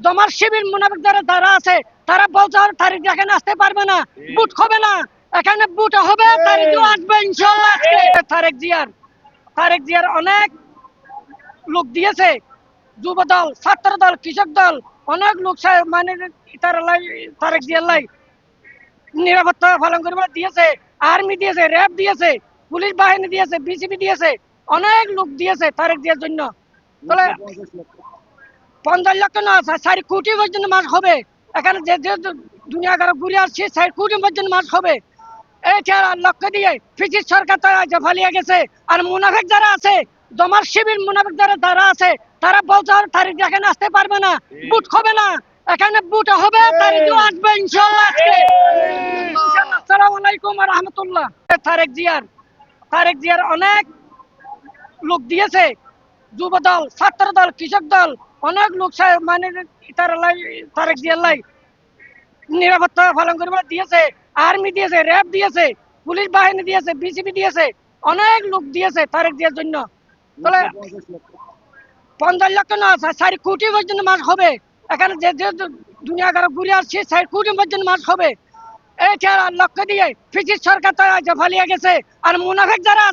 জমার শিবির মুনাফিক যারা আছে তারা বলছে আর তারিখ এখানে আসতে পারবে না, বুট হবে না, এখানে বুট হবে, তারিখও আসবে ইনশাআল্লাহ। তারেক জিয়ার অনেক লোক দিয়েছে, যুব দল, ছাত্র দল, কৃষক দল, অনেক লোক মানে তারেক জিয়ার লাই নিরাপত্তা পালন করবার দিয়েছে, আর্মি দিয়েছে, র্যাব দিয়েছে, পুলিশ বাহিনী দিয়েছে, বিসিবি দিয়েছে, অনেক লোক দিয়েছে তারেক জিয়ার জন্য। তাহলে 50 লক্ষ না, 4 কোটি পর্যন্ত মাস হবে এখানে, যে দুনিয়া ঘুরে আসছে 4 কোটি পর্যন্ত মাস হবে। এইটা লক্ষ্য দিয়ে ফিজির সরকার তারা ফালিয়ে গেছে। আর মুনাফিক যারা আছে, জমার শিবির মুনাফিক যারা আছে তারা বলছে আর তারিখ এখানে আসতে পারবে না, বুট হবে না, এখানে বুট হবে, তারিখও আসবে ইনশাআল্লাহ। আসসালামু আলাইকুম ওয়া রাহমাতুল্লাহ। তারেক জিয়ার অনেক লোক দিয়েছে, যুব দল, ছাত্র দল, কৃষক দল, অনেক লোক মানে তারেক জিয়ার লাই নিরাপত্তা পালন করবার দিয়েছে, আর্মি দিয়েছে, র্যাব দিয়েছে, পুলিশ বাহিনী দিয়েছে, বিসিবি দিয়েছে, অনেক লোক দিয়েছে তারেক জিয়ার জন্য। তাহলে 50 লক্ষ না, 4 কোটি পর্যন্ত মাস হবে এখানে, যে দুনিয়া ঘুরে আসছে 4 কোটি পর্যন্ত মাস হবে। এইটা লক্ষ্য দিয়ে ফিজির সরকার তারা ফালিয়ে গেছে। আর মুনাফিক যারা